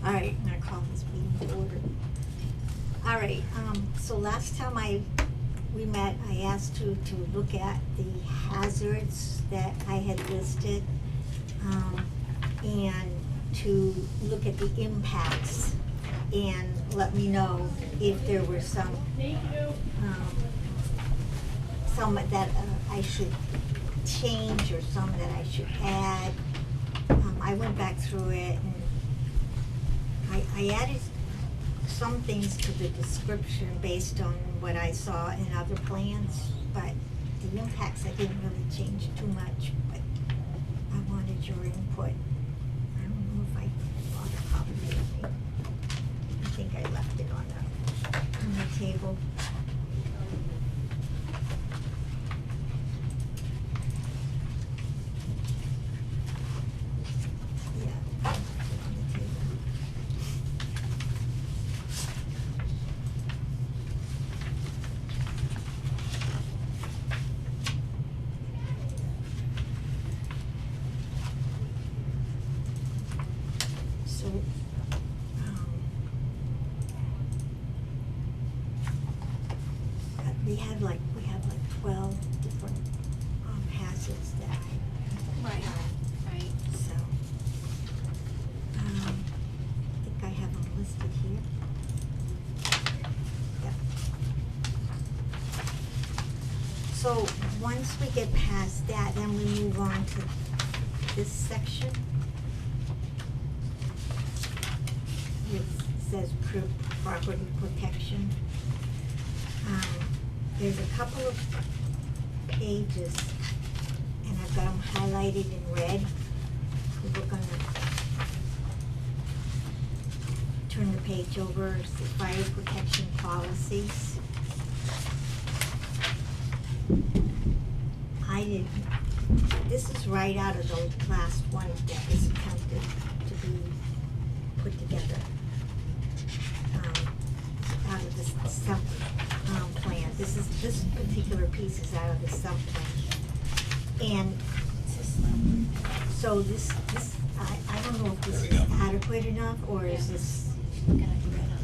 All right, I'm gonna call this meeting to order. All right, so last time we met, I asked you to look at the hazards that I had listed, and to look at the impacts and let me know if there were some that I should change or some that I should add. I went back through it and I added some things to the description based on what I saw in other plans, but the impacts I didn't really change too much, but I wanted your input. I don't know if I bought a copy with me. I think I left it on the table. Yeah, on the table. So, we have like 12 different hazards that I Right. Right. so I think I have them listed here. Yeah. So once we get past that, then we move on to this section. It says property protection. There's a couple of pages, and I've got them highlighted in red. We're gonna turn the page over, it's the fire protection policies. This is right out of the last one that was attempted to be put together. Out of this sub plan. This particular piece is out of the sub plan. And so this I don't know if this is adequate enough, or is this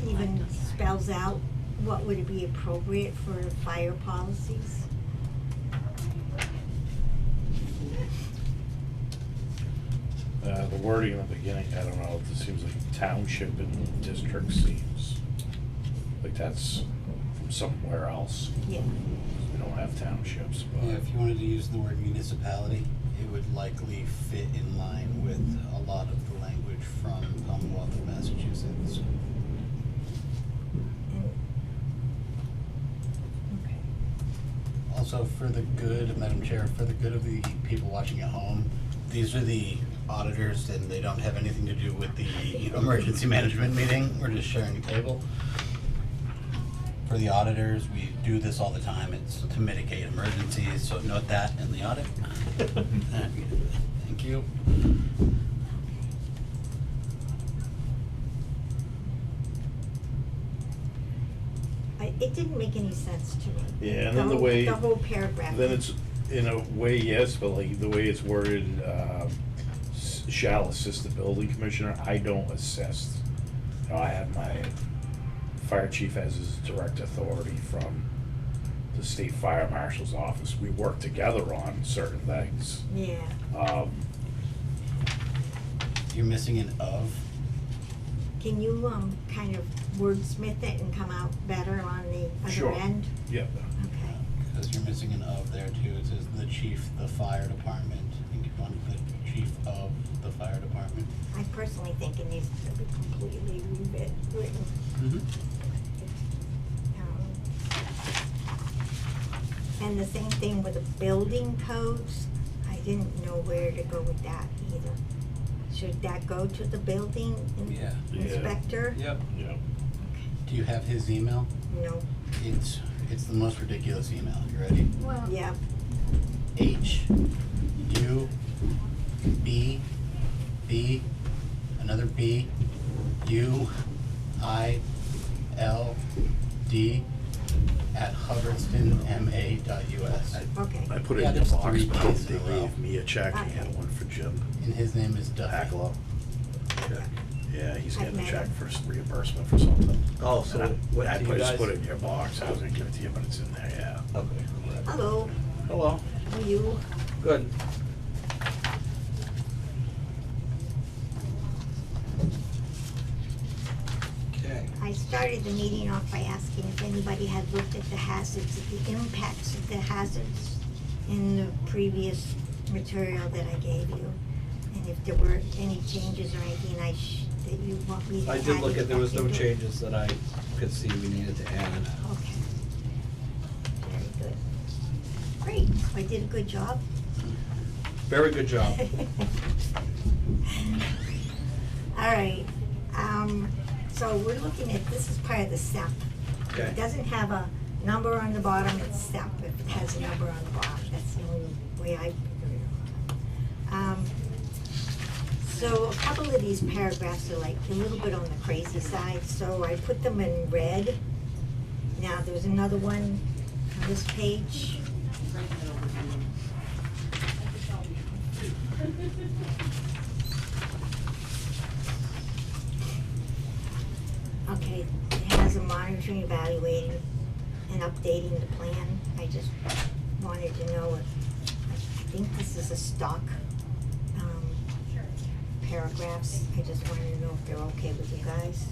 even spells out what would be appropriate for fire policies? The wording in the beginning, I don't know, it seems like township and district seems like that's from somewhere else. Yeah. We don't have townships, but. Yeah, if you wanted to use the word municipality, it would likely fit in line with a lot of the language from Commonwealth of Massachusetts. Okay. Also, for the good, Madam Chair, for the good of the people watching at home, these are the auditors, and they don't have anything to do with the emergency management meeting. We're just sharing a table. For the auditors, we do this all the time. It's to mitigate emergencies, so note that in the audit. Thank you. It didn't make any sense to me. Yeah, and then the way. The whole paragraph. Then it's, in a way, yes, but like the way it's worded, shall assist the building commissioner, I don't assist. You know, I have my fire chief as his direct authority from the state fire marshal's office. We work together on certain things. Yeah. You're missing an of. Can you kind of wordsmith it and come out better on the other Sure. end? Yeah. Okay. Because you're missing an of there too. It says the chief, the fire department. I think you wanted the chief of the fire department. I personally think it needs to be completely rewritten. And the same thing with the building codes. I didn't know where to go with that either. Should that go to the building Yeah. inspector? Yep. Yeah. Okay. Do you have his email? No. It's the most ridiculous email. You ready? Well, Yeah. H U B B another B U I L D at hubbardstonma.us. Okay. I put it Yeah, in the there's box, three but Ks they in a row. gave me a check and Okay. one for Jim And his name is Duffy. Hacklow. Yeah. Yeah, he's I've getting a met check him. for some reimbursement for something. Oh, so And what I do you just guys? put it in your box, I was gonna give it to you, but it's in there, yeah. Okay. Hello, Hello. how are you? Good. Okay. I started the meeting off by asking if anybody had looked at the hazards, the impacts of the hazards in the previous material that I gave you. And if there were any changes or anything that you want me to I add. did look at, there was no into it. changes that I could see we needed to add. Okay. Very good. Great, so I did a good job. Very good job. All right, so we're looking at, this is part of the STEP. Okay. It doesn't have a number on the bottom, it's STEP. If it has a number on the bottom, that's the only way I figured it out. So a couple of these paragraphs are like a little bit on the crazy side, so I put them in red. Now, there's another one on this page. Okay, it has a monitoring, evaluating, and updating the plan. I just wanted to know if, I think this is a stock, paragraphs. I just wanted to know if they're okay with you guys.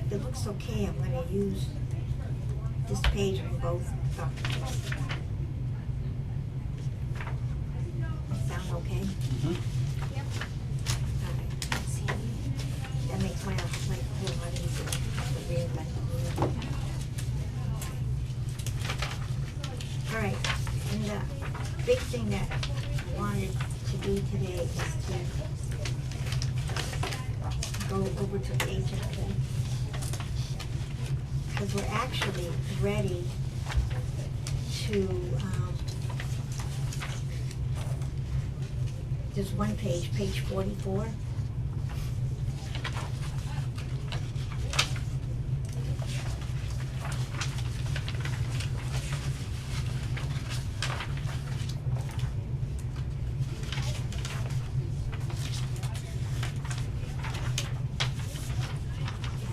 If it looks okay, I'm gonna use this page in both documents. Sound okay? Alright, let's see. That makes my life a whole lot easier to reinvent the wheel. Alright, and the big thing that I wanted to do today is to go over to HFP. Because we're actually ready to, there's one page, page 44.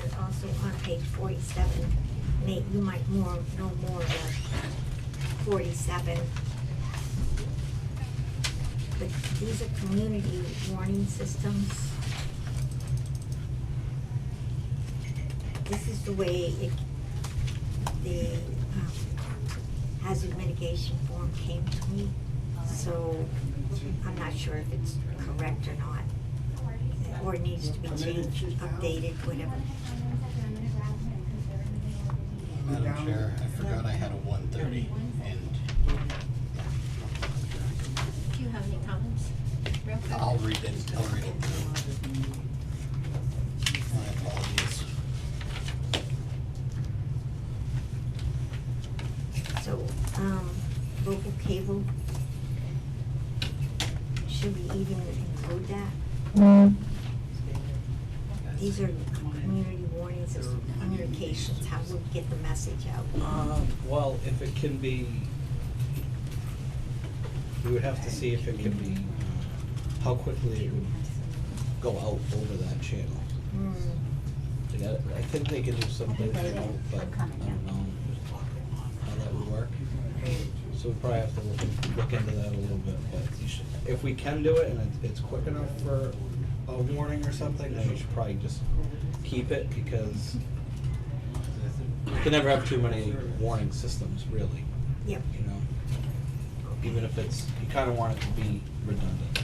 And also on page 47, Nate, you might know more about 47. But these are community warning systems. This is the way the hazard mitigation form came to me. So I'm not sure if it's correct or not, or it needs to be changed, updated, whatever. Madam Chair, I forgot I had a 1:30 and Do you have any comments? Real quick? I'll read it through. My apologies. So, local cable, should we even include that? These are community warnings, it's communications, how we get the message out. Well, if it can be, we would have to see if it can be, how quickly it would go out over that channel. Hmm. I think they can do something remote, but I don't know how that would work. So we probably have to look into that a little bit, but if we can do it and it's quick enough for a warning or something, then we should probably just keep it, because you can never have too many warning systems, really, Yep, you know? even if it's, you kinda want it to be redundant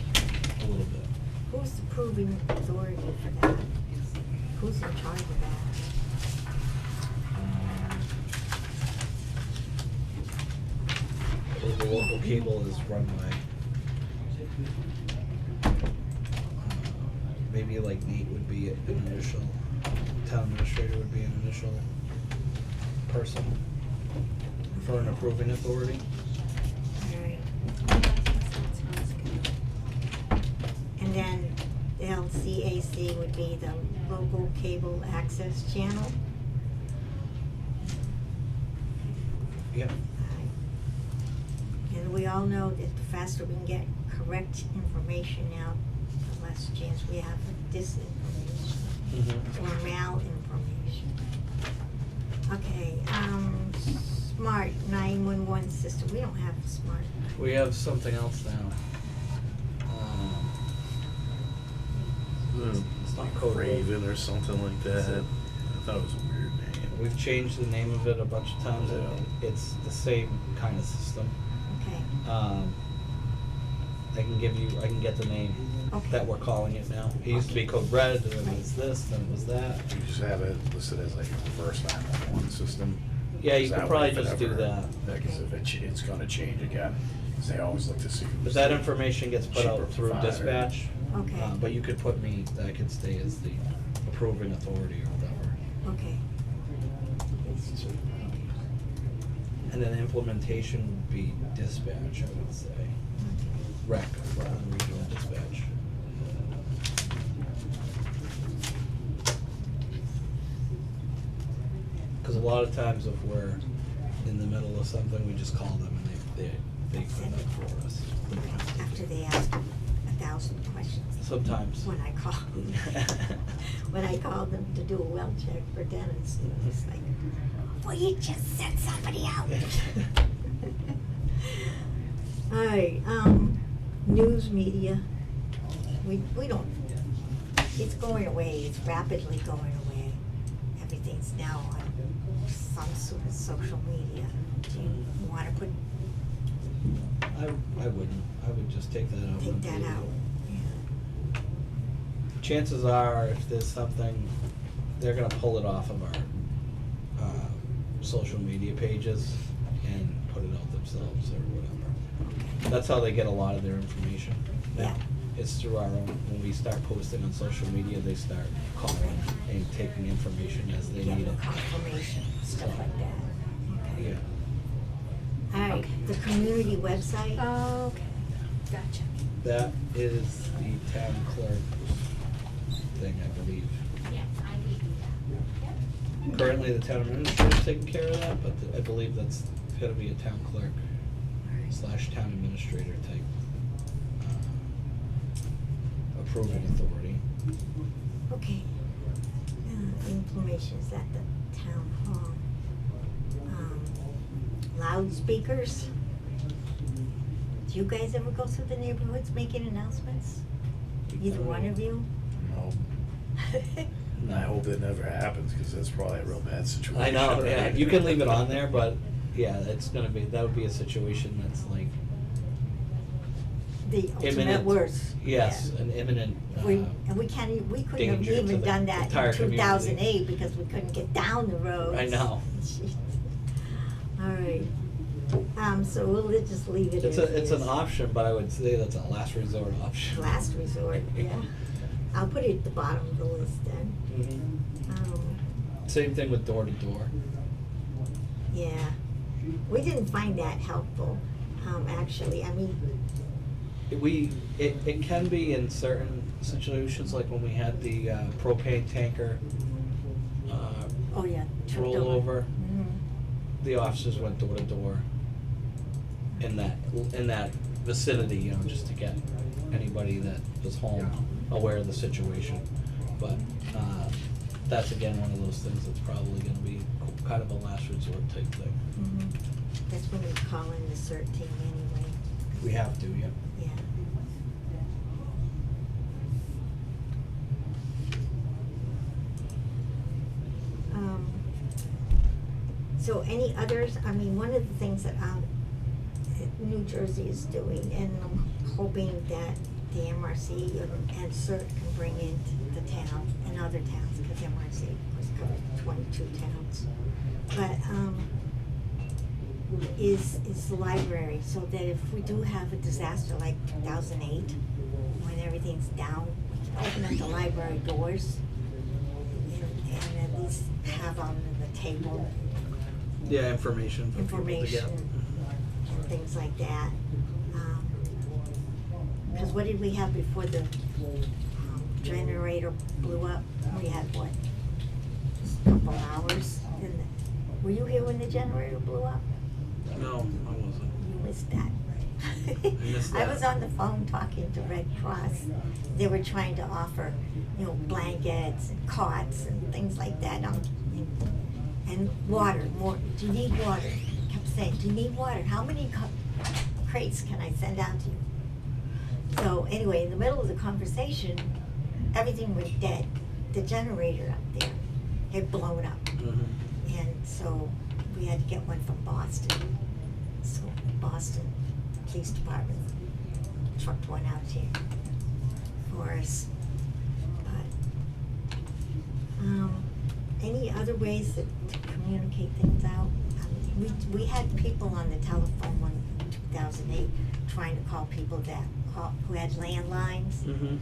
a little bit. Who's the proving authority for that? Who's in charge of that? Well, the local cable is run by, maybe like Nate would be an initial, town administrator would be an initial person for an approving authority. Alright, That sounds good. and then the LCAC would be the local cable access channel. Yep. And we all know that the faster we can get correct information out, the less chance we have of disinformation Mm-hmm. or malinformation. Okay, smart 911 system, we don't have smart. We have something else now. It's not code red. Raven or something like that. I thought it was a weird name. We've changed the name of it a bunch of times, and it's the same kind of system. Okay, I can get the name Okay. that we're calling it now. It used to be Code Red, then it was this, then it was that. You just have it listed as like a reverse 911 system. Yeah, you Is could that probably way if it just do ever- that. Because if it's gonna change again, because they always look to see who's. But that the information gets put cheaper out through provider. dispatch. okay, But you could put me, I could stay as the approving authority or whatever. okay. And then implementation would be dispatch, I would say. Rec, rather than regional dispatch. Cause a lot of times if we're in the middle of something, we just call them and they put it up for us. After they ask 1,000 questions. Sometimes. When I called them to do a well check for Dennis, it was like, well, you just sent somebody out. Alright, news media, we don't, it's going away, it's rapidly going away. Everything's now on some sort of social media. Do you wanna put, I wouldn't, I would just take that out. take that out? Yeah. Chances are, if there's something, they're gonna pull it off of our, social media pages and put it out themselves or whatever. That's how they get a lot of their information. Yeah. It's through our own, when we start posting on social media, they start calling and taking information as they Get need it. confirmation, stuff like that. Okay. Yeah, Alright, the community website, Okay, gotcha. that is the town clerk thing, I believe. Yes, I gave you that. Currently, the town administrator's taking care of that, but I believe that's gonna be a town clerk / town administrator type approving authority. okay. Inflammations at the town hall. Loudspeakers. Do you guys ever go through the neighborhoods making announcements? Either one of you? No, I hope it never happens, because that's probably a real bad situation. I know, yeah, right? you can leave it on there, but yeah, it's gonna be, that would be a situation that's like The ultimate imminent. worst. Yes, an imminent, And we can't, we couldn't have danger to even the done that entire in community. 2008 because we couldn't get down the roads. I know. Jeez. All right. So we'll just leave it it's as it's an is. option, but I would say that's a last resort option. Last resort, yeah. I'll put it at the bottom of the list then. Mhm. Same thing with door to door. Yeah. We didn't find that helpful, actually. I mean, It can be in certain situations, like when we had the propane tanker oh yeah. tripped rollover. Mhm. The officers went door to door in that vicinity, you know, just to get anybody that was home aware of the situation. But that's again one of those things that's probably gonna be kind of a last resort type thing. Mhm. That's when we call in the CERT team anyway. We have to, yeah. Yeah. So any others, I mean, one of the things that New Jersey is doing, and I'm hoping that the MRC and CERT can bring into the town and other towns, because MRC was covering 22 towns. But, is the library, so that if we do have a disaster like 2008, when everything's down, open up the library doors and at least have on the table Yeah, information for people to get. information and things like that. Because what did we have before the generator blew up? We had what, just a couple hours? Were you here when the generator blew up? No, I wasn't. You missed that. missed I that. was on the phone talking to Red Cross. They were trying to offer, blankets and cots and things like that. And water, more. Do you need water? I kept saying, do you need water? How many crates can I send out to you? So anyway, in the middle of the conversation, everything was dead. The generator up there had blown up. Mhm. And so we had to get one from Boston. So Boston Police Department trucked one out here for us. But, any other ways to communicate things out? We had people on the telephone in 2008 trying to call people who had landlines. Mhm.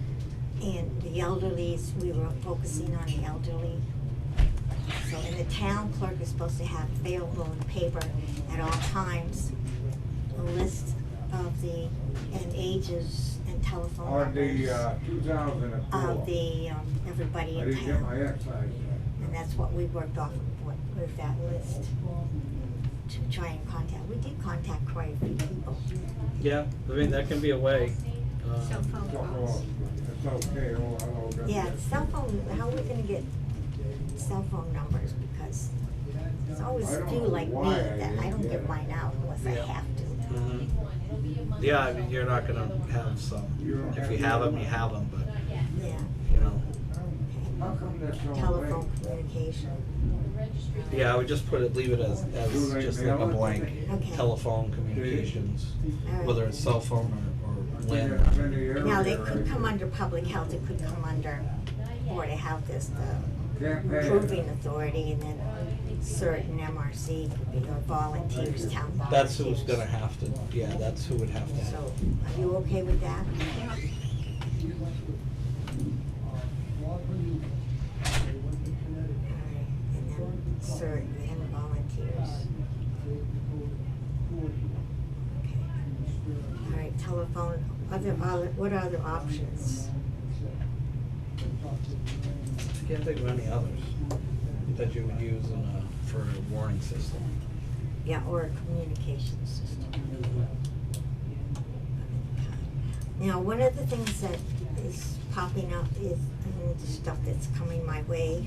And the elderlies, we were focusing on the elderly. So, and the town clerk is supposed to have available in paper at all times a list of the, and ages and telephone On the, numbers 2004. of the, everybody I in didn't get my town. excise. And that's what we worked off of, with that list, to try and contact. We did contact quite a few people. Yeah, I mean, that can be a way. Cell phone calls. It's okay, oh, hello. good. Yeah, cell phone, how are we gonna get cell phone numbers? Because there's always I don't few know like me why I that I didn't don't get give it. mine out unless I Yeah. have to. Mhm. Yeah, I mean, you're not gonna have some. You don't If have you to have have them, you them. have them, but, Yeah, How come that's so telephone late? communication. yeah, I would just leave it as Do they just like a mail it? blank Okay. telephone communications, Alright. whether it's cell phone or Been in landline. the area, Now, they could right? come under public health, it could come under Board of Health as the Can't pay it. approving authority, and then certain MRC could be, or volunteers, town volunteers. That's who's gonna have to, yeah, that's who would have to So, have. are you okay with that? Alright, and then CERT and volunteers. Okay. Alright, telephone, what other options? I can't think of any others that you would use for a warning system. Yeah, or a communication system. Now, one of the things that is popping up is, the stuff that's coming my way,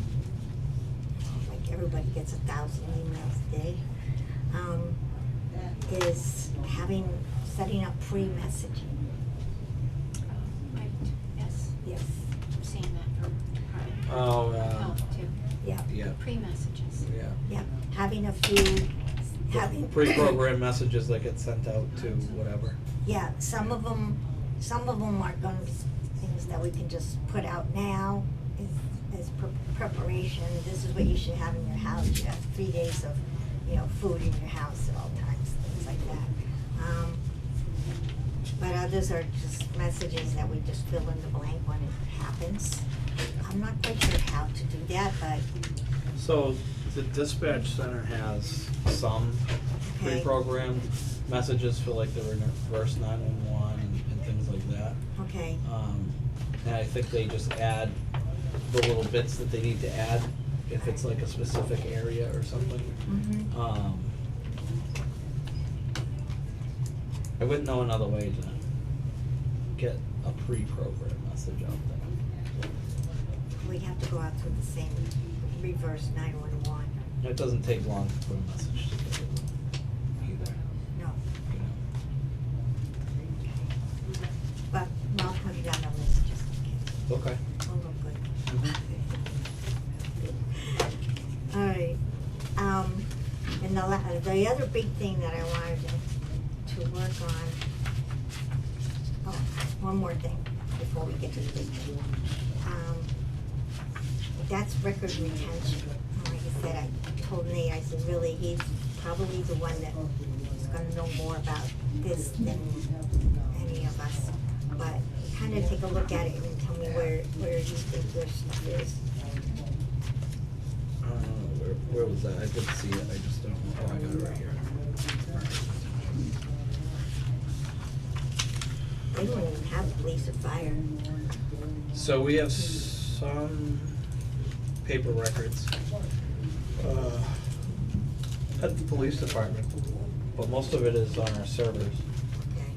like everybody gets 1,000 emails a day, is setting up free messaging. Right, yes, Yes, I'm seeing that from Oh, health too. yeah, yeah, Pre-messages. yeah. yeah, having a few, having. Pre-programmed messages that get sent out to whatever. Yeah, some of them are gonna be things that we can just put out now as preparation. This is what you should have in your house. You have 3 days of, food in your house at all times, things like that. But others are just messages that we just fill in the blank when it happens. I'm not quite sure how to do that, but So the dispatch center has some Okay. pre-programmed messages for like the reverse 911 and things like that. okay, And I think they just add the little bits that they need to add if it's like a specific area or something. mhm. I wouldn't know another way to get a pre-programmed message out there. We have to go out through the same reverse 911. It doesn't take long to put a message together either, No. you know. But I'll put it on the list just in case. Okay. We'll look good. Mhm. All right, and the other big thing that I wanted to on, oh, one more thing before we get to the big thing. That's record retention. Like I said, I told Nate, I said, really, he's probably the one that is gonna know more about this than any of us. But kind of take a look at it and tell me where you think your stuff is. Where was that? I did see it, I just don't know, oh, I got it right here. They don't even have police or fire. So we have some paper records, at the police department, but most of it is on our servers. Okay.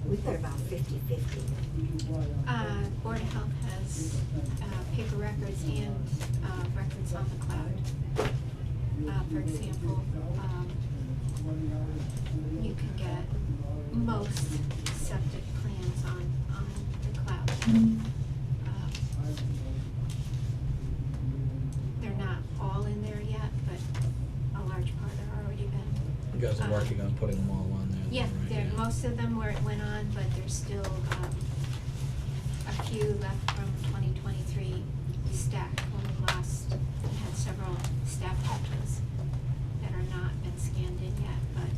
We've got about 50-50. Board of Health has, paper records and, records on the cloud. For example, you can get most septic plans on the cloud. They're not all in there yet, but a large part are already been. You guys are working on putting them all on there. Yeah, right? there, most of them went on, but there's still, a few left from 2023 stacked when we last, we had several staff patches that are not been scanned in yet, but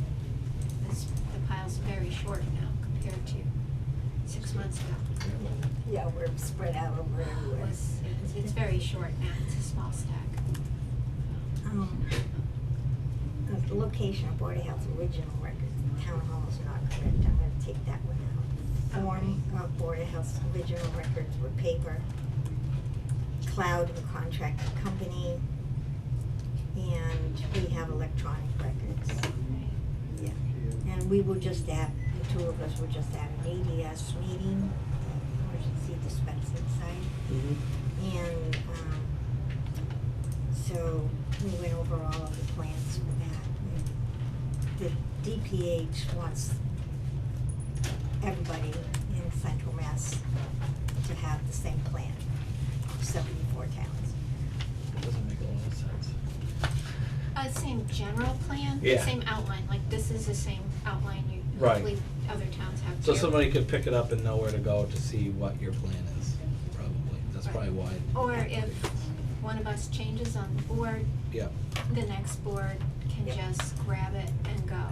the pile's very short now compared to 6 months ago. Yeah, we're spread out over everywhere. It's very short now, it's a small stack. The location of Board of Health's original record, town hall is not correct, I'm gonna take that one out. Form of Board of Health's original records were paper, cloud and contracted company, and we have electronic records. Yeah, and we will just add, the two of us will just add an ADS meeting, emergency dispensing site. Mhm. And, so we went over all of the plans for that. The DPH wants everybody in Central Mass to have the same plan, 74 towns. It doesn't make a lot of sense. Same general plan, Yeah. same outline, like this is the same outline you, Right. hopefully other towns have too. So somebody could pick it up and know where to go to see what your plan is, probably, that's Right. probably why. Or if one of us changes on the board, Yeah, the next board can Yeah. just grab it and go.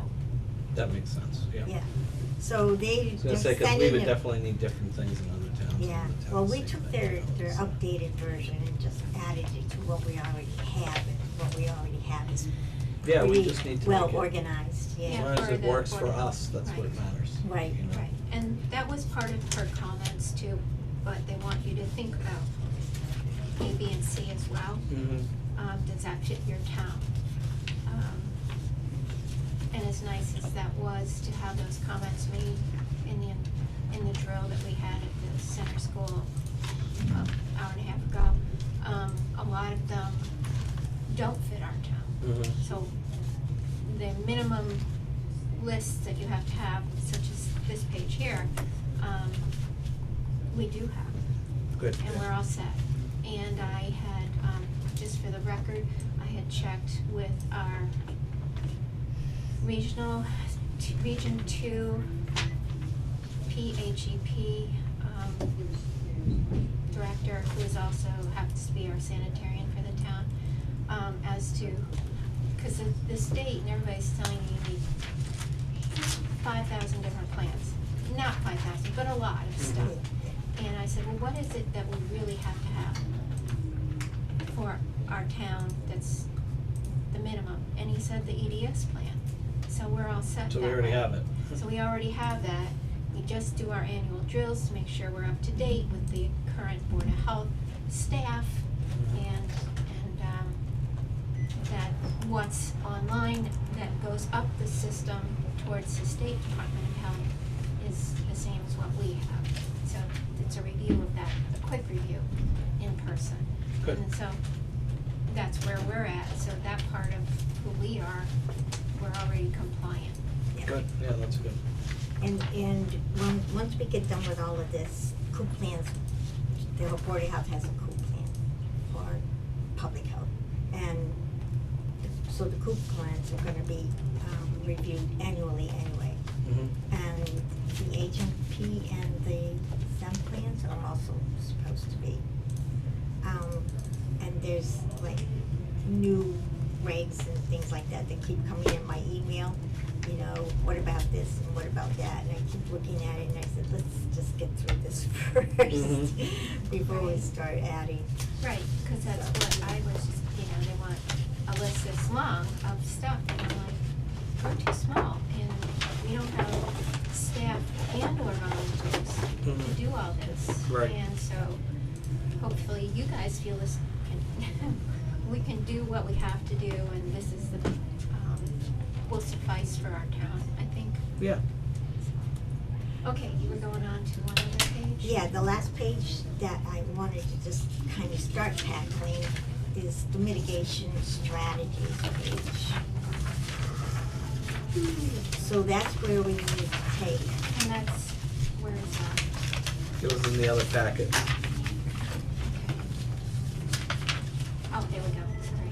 that makes sense, yeah. Yeah, so I was gonna say, cause we would definitely need different things in other towns. Yeah, and other well, towns we say took that, their you know, so. updated version and just added it to what we already have, and what we already have is Yeah, we pretty just need to well make it- organized, As Yeah, long as for it the works Board for of Health. us, that's what Right. matters. Right, you know? Right, and that was part of her comments too, but they want you to think about A, B, and C as well. Mhm. Does that fit your town? And as nice as that was to have those comments made in the drill that we had at the center school an hour and a half ago, a lot of them don't fit our town. Mhm. So the minimum lists that you have to have, such as this page here, we do have. Good. And we're all set. And I had, just for the record, I had checked with our Region 2 PHEP director, who is also happens to be our sanitarian for the town, as to, cause the state and everybody's telling you you need 5,000 different plans. Not 5,000, but a lot of stuff. And I said, well, what is it that we really have to have for our town that's the minimum? And he said the EDS plan. So we're all set So we that already way. have it. So we already have that. We just do our annual drills to make sure we're up to date with the current Board of Health staff and that what's online that goes up the system towards the State Department of Health is the same as what we have. So it's a review of that, a quick review in person. Good. And so that's where we're at. So that part of who we are, we're already compliant. Good, yeah, that's good. And once we get done with all of this, COOP plans, the Board of Health has a COOP plan for public health. And the also the COOP plans are gonna be, reviewed annually anyway. And the HMP and the SEM plans are also supposed to be. And there's like new regs and things like that that keep coming in my email, you know, what about this and what about that? And I keep looking at it and I said, let's just get through this first before we start adding. Right, cause that's what I was just, you know, they want a list this long of stuff, and I'm like, we're too small, and we don't have staff and or volunteers to do all this. Right. And so, hopefully you guys feel this, we can do what we have to do, and this is the, will suffice for our town, I think. Yeah. Okay, you were going on to one other page? Yeah, the last page that I wanted to just kind of start tackling is the mitigation strategies page. So that's where we need to take. And that's, where is that? It was in the other packet. Oh, there we go, sorry.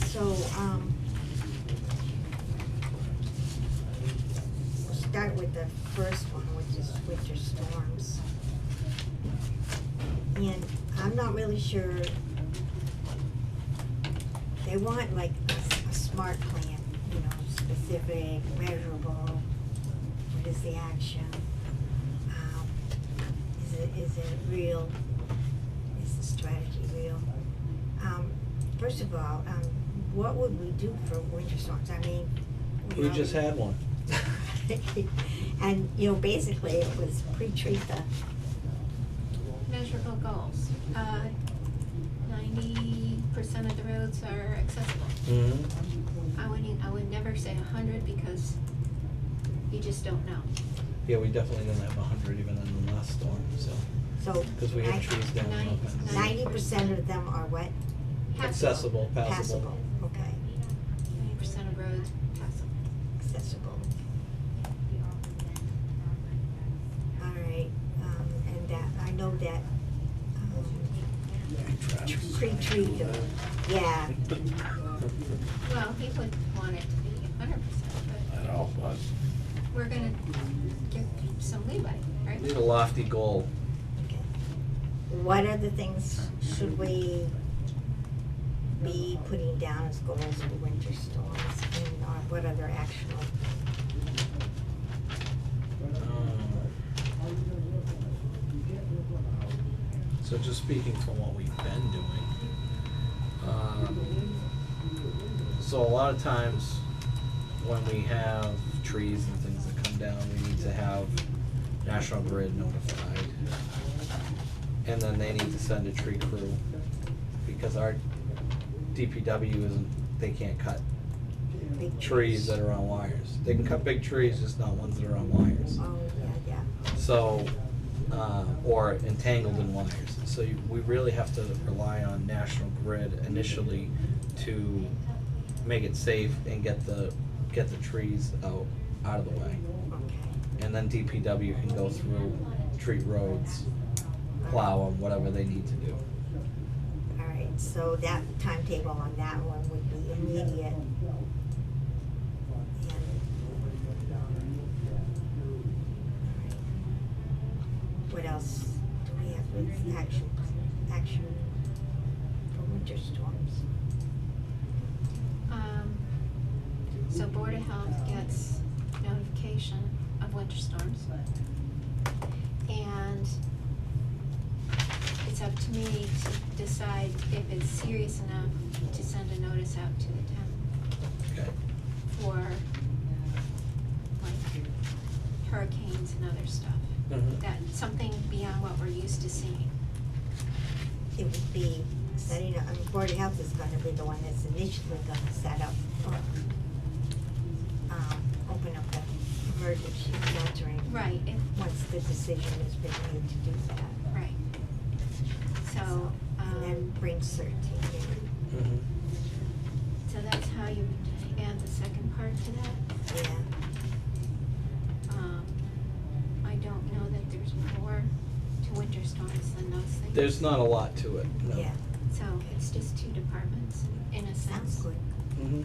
So, we'll start with the first one, which is winter storms. And I'm not really sure, they want like a smart plan, you know, specific, measurable, what is the action? Is it real? Is the strategy real? First of all, what would we do for winter storms? I mean, We just had one. and, you know, basically it was pre-treat the, Measurable goals. 90% of the roads are accessible. I would never say 100 because you just don't know. Yeah, we definitely didn't have 100 even in the last storm, so, so. because we had trees down. Nine- all kinds of- 90% of them are what? Accessible, passable. Passable, okay, 90% of roads passable. accessible. All right, and that, I know that, pre-treat them, yeah, Well, he would want it to be 100%, I but know, but we're gonna give some leeway, right? Need a lofty goal. okay. What other things should we be putting down as goals for winter storms, and what other actionable? So just speaking from what we've been doing, so a lot of times when we have trees and things that come down, we need to have National Grid notified. And then they need to send a tree crew, because our DPW they can't cut Big trees that are on wires. They can cut big trees, just not ones that are on wires. Oh, yeah, yeah. So, or entangled in wires. So we really have to rely on National Grid initially to make it safe and get the trees out of the way. Okay. And then DPW can go through, treat roads, plow them, whatever they need to do. All right, so that timetable on that one would be immediate. What else do we have with action for winter storms? So Board of Health gets notification of winter storms. And it's up to me to decide if it's serious enough to send a notice out to the town Okay. for like hurricanes and other stuff. Mhm. That's something beyond what we're used to seeing. It would be setting up, I mean, Board of Health is gonna be the one that's initially gonna set up, or, open up the emergency sheltering. Right, Once the decision has been made to do that. right. So, And then bring certainty in. Mhm. so that's how you add the second part to that. Yeah, I don't know that there's more to winter storms than those things. There's not a lot to it, no. Yeah, So it's just two departments in a sounds sense. good. Mhm.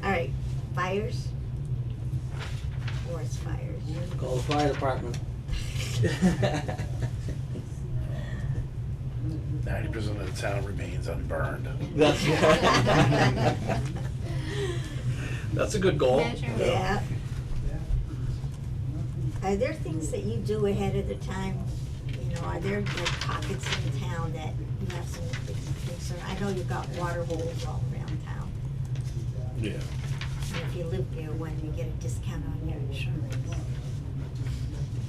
All right, fires? Forest fires. Call the fire department. 90% of the town remains unburned. That's That's a good goal. Measure. Yeah. Are there things that you do ahead of the time? You know, are there like pockets in town that you have some concern? I know you've got water holes all around town. Yeah. And if you live near one, you get a discount on your insurance.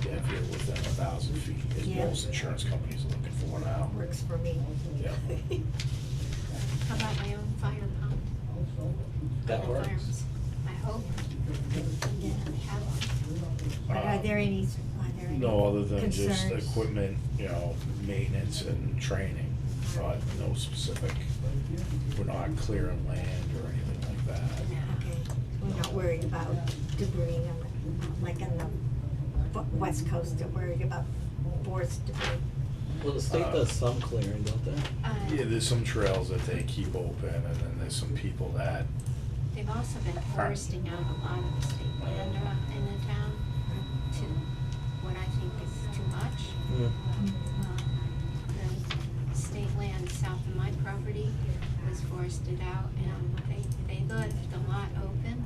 Yeah, if you're within 1,000 feet, as Yeah. most insurance companies are looking for now. Works for me. Yeah. How about my own fire pump? That On the works. farms? I hope. Yeah. We have one. But are there any No, other than just concerns? equipment, maintenance and training, but no specific, we're not clearing land or anything like that. Okay, we're not worried about debris on the, like on the west coast, they're worried about forest debris. Well, the state does some clearing, don't they? Yeah, there's some trails that they keep open, and then there's some people that, They've also been foresting out a lot of the state land in the town to what I think is too much. The state land south of my property was forested out and they left a lot open.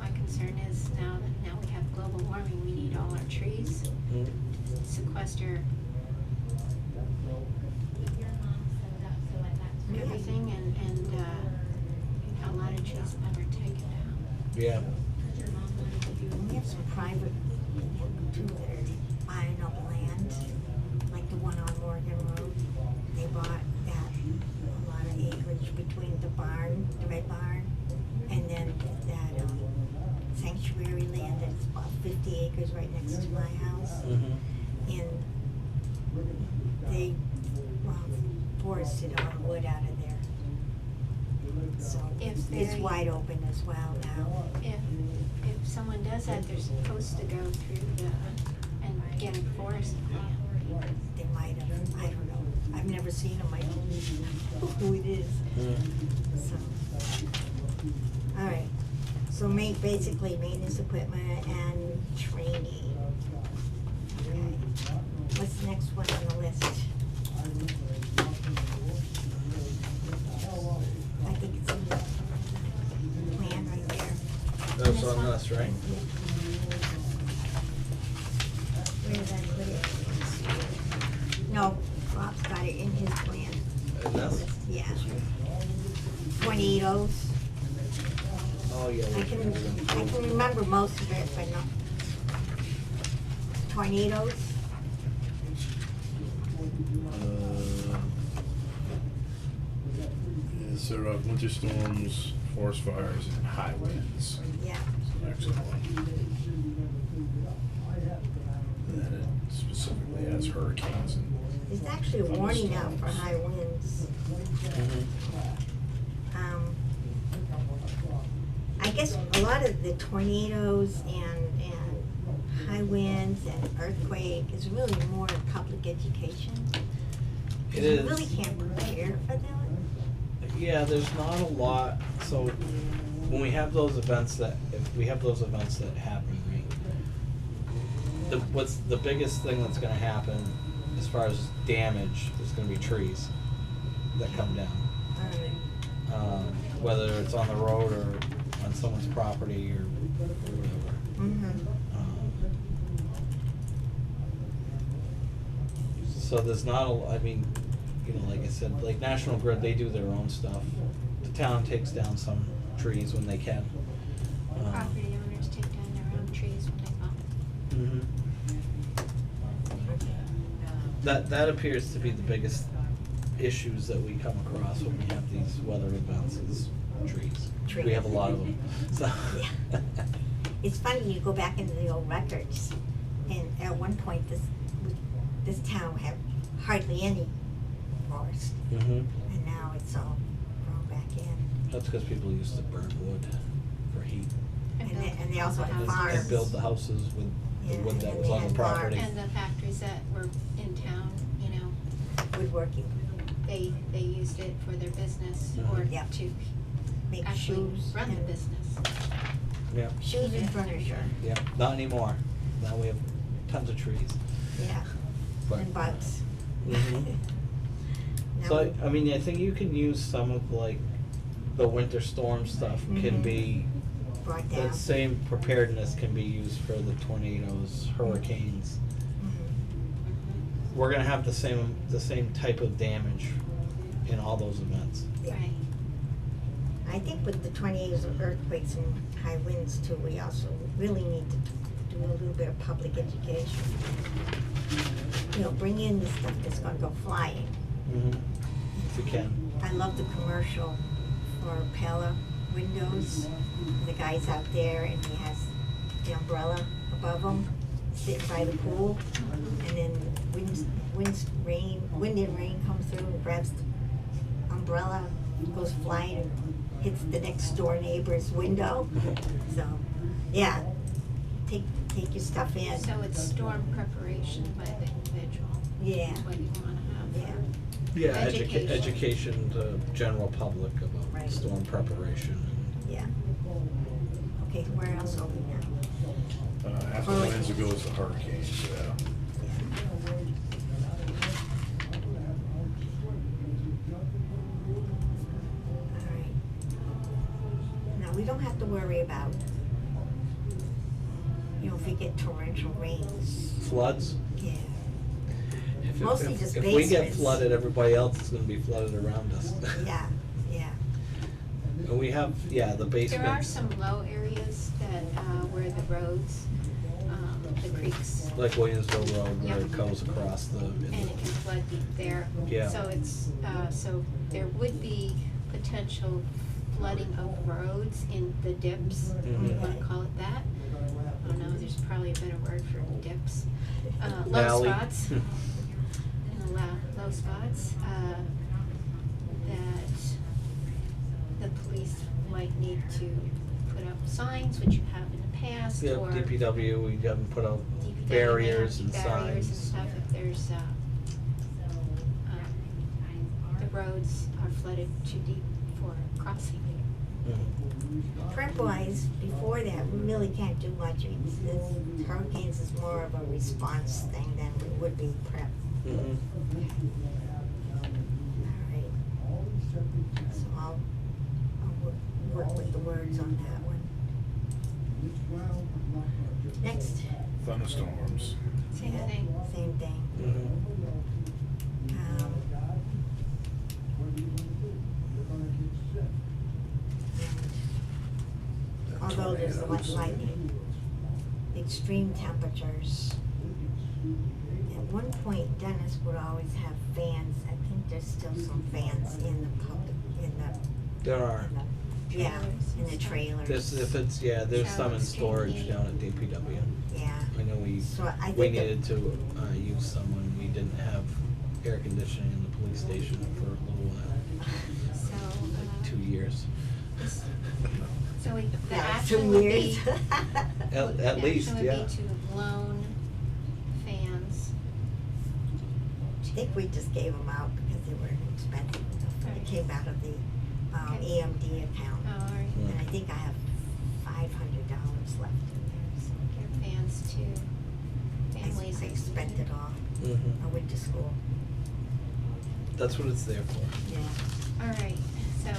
My concern is now we have global warming, we need all our trees Mm. to sequester everything and a lot of trees never taken down. Yeah. We have some private too that are buying up land, like the one on Morgan Road. They bought that, a lot of acreage between the barn, the red barn, and then that sanctuary land that's about 50 acres right next to my house. Mhm. And they forested all the wood out of there. So If it's they- wide open as well now. If someone does that, they're supposed to go through and get a forest plan. They might have, I don't know. I've never seen them, I don't know who it is, Mm. so. All right, so basically maintenance equipment and training. Okay, what's the next one on the list? I think it's in the plan right there. That's This on one? us, right? Where did I put it? No, Bob's got it in his plan. And that's, Yeah. Tornadoes. oh, yeah. I can remember most of it, but not. Tornadoes. Yes, there are winter storms, forest fires, and high winds. Yeah. Next one. And then it specifically has hurricanes and. There's actually a warning out for high winds. Mhm. I guess a lot of the tornadoes and high winds and earthquake is really more public education. 'Cause It you is. really can't prepare for them. Yeah, there's not a lot, so when we have those events that, if we have those events that happen, right? What's the biggest thing that's gonna happen as far as damage is gonna be trees that come down. Whether it's on the road or on someone's property or whatever. Mm-hmm. So there's not I mean, like I said, like National Grid, they do their own stuff. The town takes down some trees when they can. Property owners take down their own trees when they bump. That appears to be the biggest issues that we come across when we have these weather events is trees. We have a lot of them, so. Yeah. It's funny, you go back into the old records, and at one point, this town had hardly any forest, Mhm. and now it's all grown back in. That's because people used to burn wood for heat. And they also had houses. farms. And build the houses with the Yeah, wood that and was they on the had property. bars. And the factories that were in town, you know, Woodworking, they used it for their business Mhm. or Yep. to make actually shoes run the and, business. Yeah, shoes and furniture, yeah, not anymore. Now we have tons of trees. yeah, But- and bugs. Mhm. Now So, we- I mean, I think you can use some of like the winter storm stuff can Mhm. be, Brought down. that same preparedness can be used for the tornadoes, hurricanes. Mhm. We're gonna have the same type of damage in all those events. Yeah. Right. I think with the tornadoes, earthquakes and high winds too, we also really need to do a little bit of public education. You know, bring in the stuff that's gonna go flying. Mm-hmm. If we can. I love the commercial for Pella windows. The guy's out there and he has the umbrella above him, sitting by the pool. And then wind and rain comes through and grabs the umbrella, goes flying and hits the next door neighbor's window. So, yeah, take your stuff in. So it's storm preparation by the individual, Yeah, is what you wanna have. yeah. Yeah, Education. education to general public about Right. storm preparation. Yeah. Okay, where else are we now? After Oh, winds, it goes to hurricanes, yeah. Alright. Now, we don't have to worry about, you know, if we get torrential rains. Floods. Yeah. If- Mostly if- just If we get basements. flooded, everybody else is gonna be flooded around us. Yeah, yeah. And we have, yeah, the basement. There are some low areas that, where the roads, the creeks, Like Williamsville Road where Yep. it goes across the. and it can flood deep there. Yeah. So it's, so there would be potential flooding of roads in the dips, if you Mhm. wanna call it that. I don't know, there's probably a better word for dips. Low Valley. spots. Low spots, that the police might need to put up signs, which you have in the past, Yeah, or DPW, we haven't put out DPW may barriers have and barriers and signs. stuff if there's, the roads are flooded too deep for crossing. Mhm. Prep-wise, before that, we really can't do much. This hurricanes is more of a response thing than it would be prep. Mhm. Alright. So I'll work with the words on that one. Next. Thunderstorms. Same Yeah, thing. Same thing. Mhm. Although there's the much lightning, extreme temperatures. At one point Dennis would always have fans. I think there's still some fans in the public, There are. yeah, in the Trailers. trailers. There's, if it's, yeah, there's some in Showers, storage heat. down at DPW. Yeah, I know so I we think that- needed to, use some when we didn't have air conditioning in the police station for a little while, So, like 2 years. so the Yeah, action 2 would be. years. At least, The yeah. action would be to loan fans. I think we just gave them out because they were expensive. It came out of the Okay. EMD account. Oh, all right. And I think I have $500 left in there, so Give fans to families. I spent it all. Mhm. I went to school. That's what it's there for. Yeah. All right, so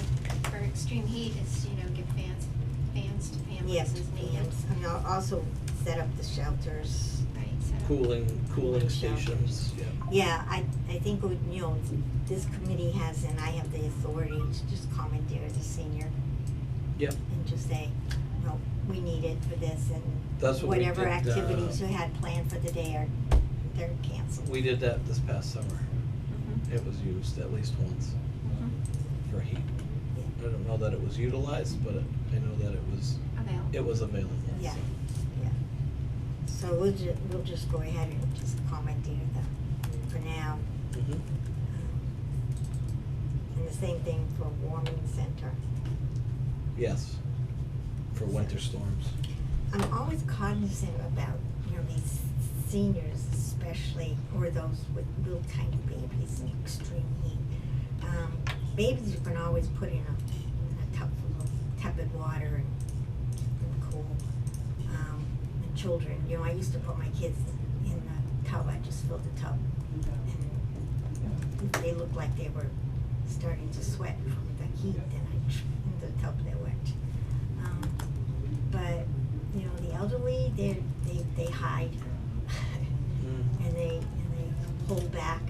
for extreme heat, it's, give fans to families Yep, as needed. and I'll also set up the shelters. Right, so. Cooling Shelters. stations, yeah. Yeah, I think, this committee has, and I have the authority to just commandeer the senior Yep. and just say, no, we need it for this, and That's what we whatever did, activities you had planned for the day they're canceled. We did that this past summer. Mhm, It was used at least once mhm. for heat. I don't know that it was utilized, but I know that Available. it was available. Yeah, so. yeah. So we'll just go ahead and just commandeer them for now. Mhm. And the same thing for warming center. Yes, for winter storms. I'm always cognizant about, these seniors especially, or those with little tiny babies in extreme heat. Babies you can always put in a tub of tepid water and keep them cool. And children, you know, I used to put my kids in the tub, I just filled the tub. And if they looked like they were starting to sweat from the heat, then in the tub they went. But, you know, the elderly, they hide. And they pull back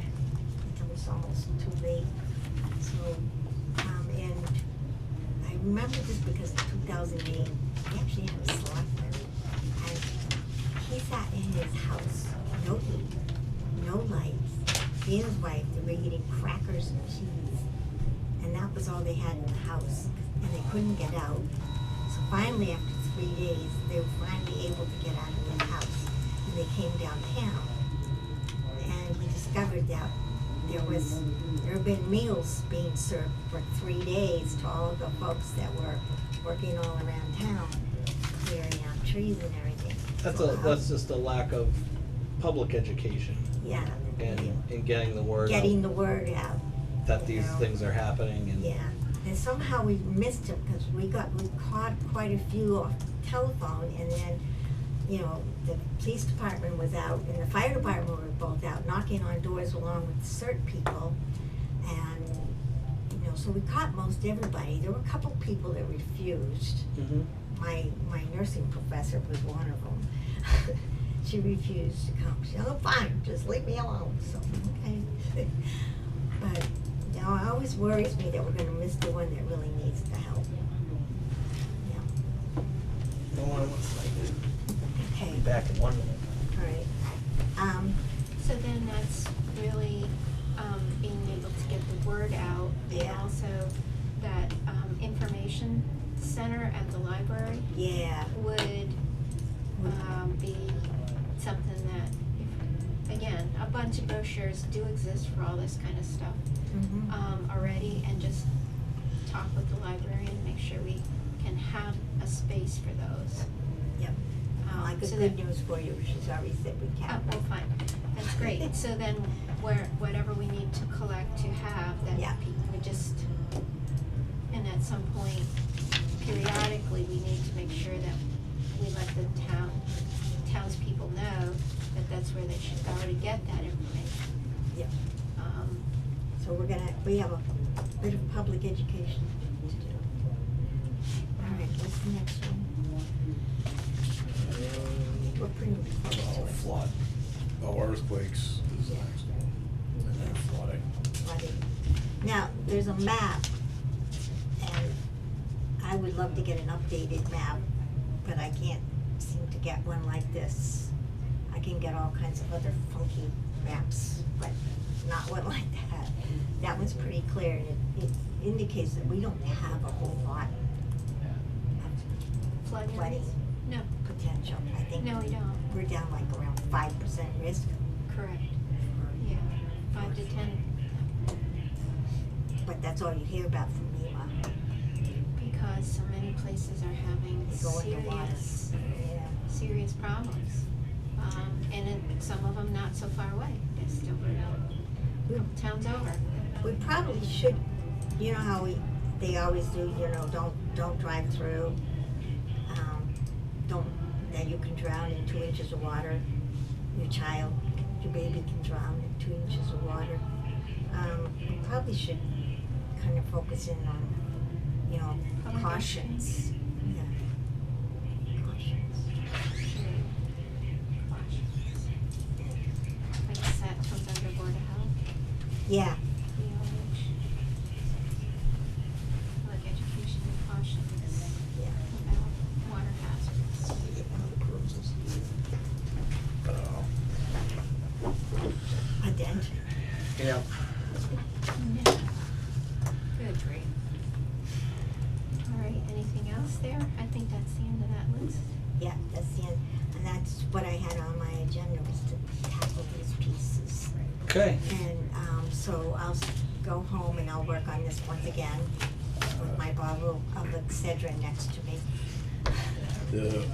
until it's almost too late. So, and I remember this because in 2008, we actually had a selectman, and he sat in his house, no heat, no lights. He and his wife, they were eating crackers and cheese, and that was all they had in the house, and they couldn't get out. So finally, after 3 days, they were finally able to get out of their house, and they came downtown. And he discovered that there had been meals being served for 3 days to all of the folks that were working all around town, clearing out trees and everything. That's just a lack of public education Yeah. and getting the word out. Getting the word out. That these you know. things are happening and. Yeah, and somehow we missed him because we caught quite a few off the telephone, and then, you know, the police department was out and the fire department were both out knocking on doors along with CERT people, and, you know, so we caught most everybody. There were a couple people that refused. Mhm. My nursing professor was one of them. She refused to come. She said, "Oh, fine, just leave me alone." So, okay. But, you know, it always worries me that we're gonna miss the one that really needs the help. Yeah. No one wants Okay. to be back in 1 minute. All right. So then that's really, being able to get the word out. And Yeah. also that, information center at the library Yeah. would, be something that, if, again, a bunch of brochures do exist for all this kind of stuff, Mhm. already, and just talk with the librarian, make sure we can have a space for those. Yep. I got So good that- news for you. She's already said we Oh, can. well, fine, that's great. So then, whatever we need to collect to have, that Yeah. we just, and at some point, periodically, we need to make sure that we let the townspeople know that that's where they should go to get that information. Yep. Um, So we have a bit of public education to do. All right, what's the next one? We're pretty close to Oh, it. flood. Oh, earthquakes is the Yeah. next one. And then flooding. Flooding. Now, there's a map, and I would love to get an updated map, but I can't seem to get one like this. I can get all kinds of other funky maps, but not one like that. That one's pretty clear, and it indicates that we don't have a whole lot of flood areas? flooding No, potential. I think no, we don't, we're down like around 5% risk. correct, yeah, 5 to 10, But that's all you hear about from MEMA. because so many places are having They go underwater. Yeah. serious problems. And some of them not so far away, they're still a couple towns over. We probably should, you know how they always do, you know, don't drive through. That you can drown in 2 inches of water. Your baby can drown in 2 inches of water. We probably should kind of focus in on, you know, Public cautions. Yeah. Cautions. I guess that comes under Board of Health, Yeah. DOH. Like education and cautions Yeah. about water hazards. We get one of the cruises. A dent. Yeah. Yeah. Good grief. All right, anything else there? I think that's the end of that list. Yeah, that's the end. And that's what I had on my agenda, was to tackle these pieces. Okay. And, so I'll go home and I'll work on this once again with my bottle of Excedrin next to me. The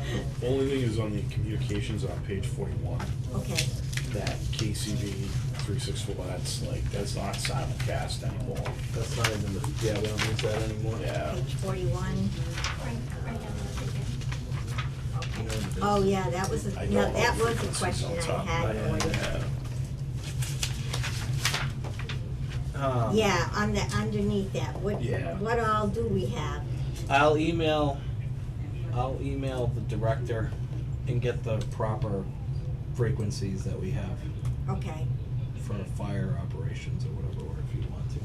only thing is on the communications on page 41, Okay, that KCV 364, that's not simulcast anymore. That's not even the, yeah, we don't use that anymore. Yeah. page 41. Right down the You know what it is? Oh, yeah, that was, I no, don't know that the was a frequencies question on I top of had my head, for you. yeah. Yeah, on the, underneath that, Yeah. what all do we have? I'll email the director and get the proper frequencies that we have Okay, for fire operations or whatever, or if you want to.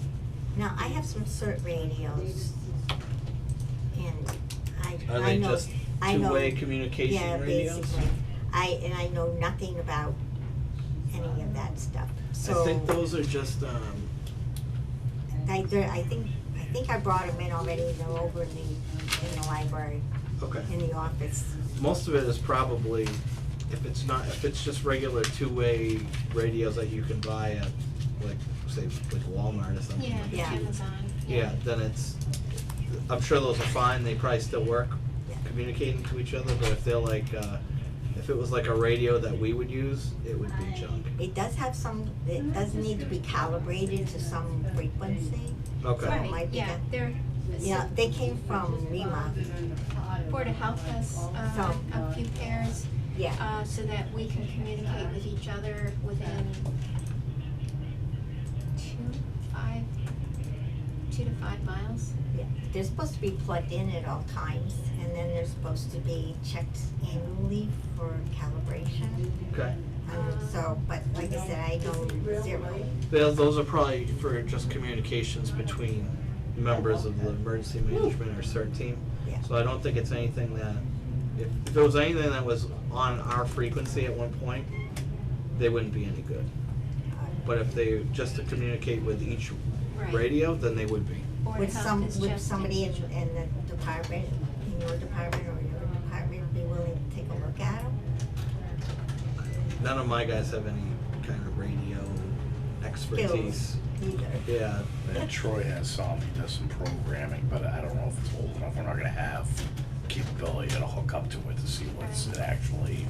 now, I have some CERT radios, and Are I they know, just I know. two-way communication Yeah, radios? basically, I know nothing about any of that stuff, so. I think those are just, I think I brought them in already, they're over in the library, okay. in the office. Most of it is probably, if it's just regular two-way radios that you can buy at, like, say, like Walmart or something. Yeah, like Yeah. Amazon. Yeah, then I'm sure those are fine, they probably still work Yeah. communicating to each other, but if they're like, if it was like a radio that we would use, it would be junk. It does have some, it does need to be calibrated to some frequency. Okay. Right. might Right, be yeah, that. they're. Yeah, they came from Rima, Board of Health has, a few pairs, yeah, so that we can communicate with each other within 2 to 5 miles. yeah. They're supposed to be plugged in at all times, and then they're supposed to be checked annually for calibration. Okay. So, but like I said, I know zero. Those are probably for just communications between members of the emergency management or CERT team. Yeah. So I don't think it's anything that, if it was anything that was on our frequency at one point, they wouldn't be any good. But if they, just to communicate with each Right. radio, then they would be. Board Would of Health some, is would just somebody in the department, in your department or your department be willing to take a look at them? None of my guys have any kind of radio expertise. Either. Yeah. And Troy has some, he does some programming, but I don't know if it's old enough, we're not gonna have capability to hook up to it to see what's it actually.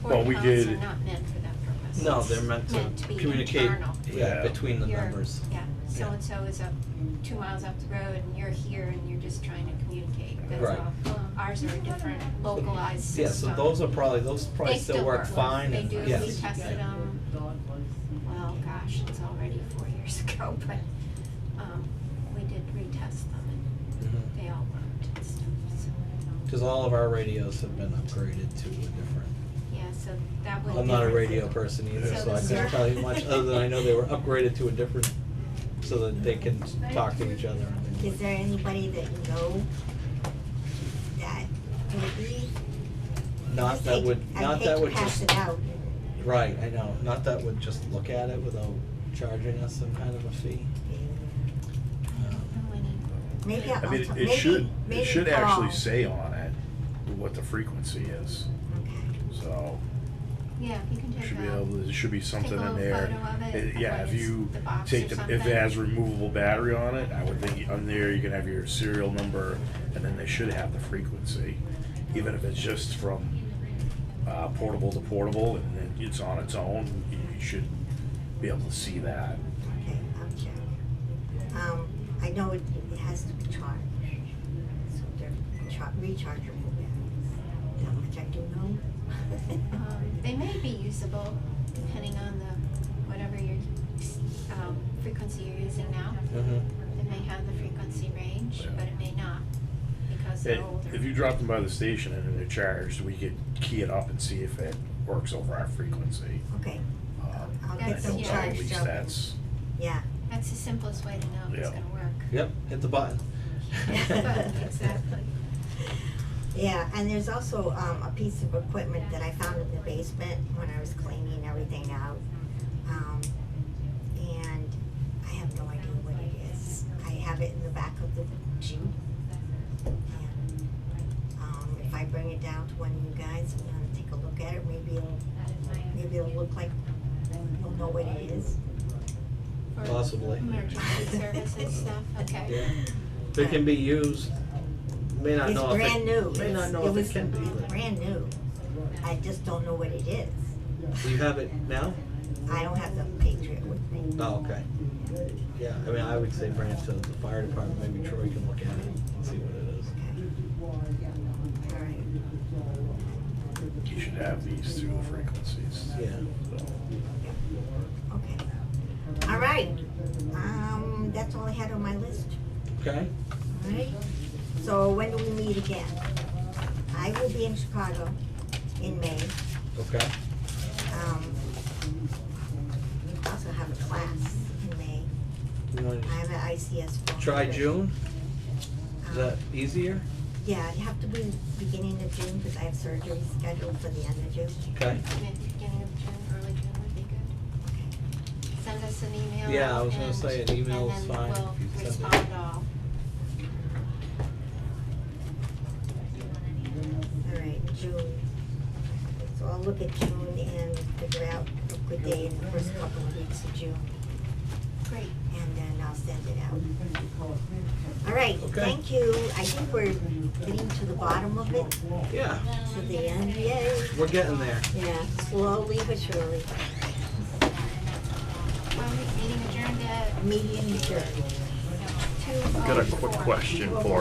Board Well, of we Healths are did, not meant for that purpose. No, It's they're meant to be communicate, internal. yeah, Yeah. between the You're- members. Yeah, Yeah. so-and-so is up 2 miles up the road and you're here and you're just trying to communicate, that's Right. all. Ours are a different localized Yeah, system. so those probably They still work fine. They and- do, yes. we tested them, well, gosh, it's already 4 years ago, but, we did retest them and Mhm. they all worked and stuff, so, Cause all of our radios have been upgraded to a different, yeah, so that would. I'm not a radio person either, So so I the can't CERT tell you much, other than I know they were upgraded to a different, so that they can talk to each other and things Is like there anybody that you know that would be? Not I'd that hate would, to- not that would I'd hate to pass just, it out. right, I know, not that would just look at it without charging us some kind of a fee. I don't know any. Maybe I'll, I mean, maybe, it maybe should Paul. actually say on it what the frequency is, Okay. so. Yeah, you can take Should be a, able, there should be something a in little there. photo of it, Yeah, of if what you is the box take or if something. it has removable battery on it, I would think on there you can have your serial number, and then they should have the frequency. Even if it's just from, portable to portable, and then it's on its own, you should be able to see that. Okay, I'll check. I know it has to be charged, so they're rechargeable batteries. How much I do know. They may be usable depending on whatever your, frequency you're using now. Mm-hmm. It may have the frequency range, Yeah. but it may not, because they're older. If you drop them by the station and they're charged, we could key it up and see if it works over our frequency. Okay, I'll That's- get them yeah. At charged least up. that's, Yeah. That's the simplest way to know if it's Yeah. gonna work. Yep, hit the button. Exactly. Yeah, and there's also, a piece of equipment that I found in the basement when I was cleaning everything out. And I have no idea what it is. I have it in the back of the Jeep. And, if I bring it down to one of you guys, and you take a look at it, maybe it'll look like you'll know what it is. For Possibly. Emergency services stuff, okay. Yeah. If it can be used May not It's know if it- brand new. may not know if it can be, was but- brand new. I just don't know what it is. Do you have it now? I don't have the Patriot with me. Oh, okay. Yeah, I mean, I would say bring it to the fire department, maybe Troy can look at it and see what it is. Okay. All right. You should have these through the frequencies. Yeah. So, Okay. All right. That's all I had on my list. Okay? All right. So when do we meet again? I will be in Chicago in May. Okay. I also have a class in May. You wanna I have an ICS. try 400. June? Is Um, that easier? Yeah, it'd have to be beginning of June because I have surgery scheduled for the end of June. Okay. Beginning of June, early June would be good. Okay. Send us an email. Yeah, I was gonna and- say an email is fine And then if you we'll send it. respond all. All right, June. So I'll look at June and figure out a good day in the first couple of weeks of June. Great. And then I'll send it out. All right, Okay. thank you. I think we're getting to the bottom of it, Yeah, to the end, yay. we're getting there. Yeah, slowly but surely. Meeting adjourned at Meeting adjourned. 2:04. Got a quick question for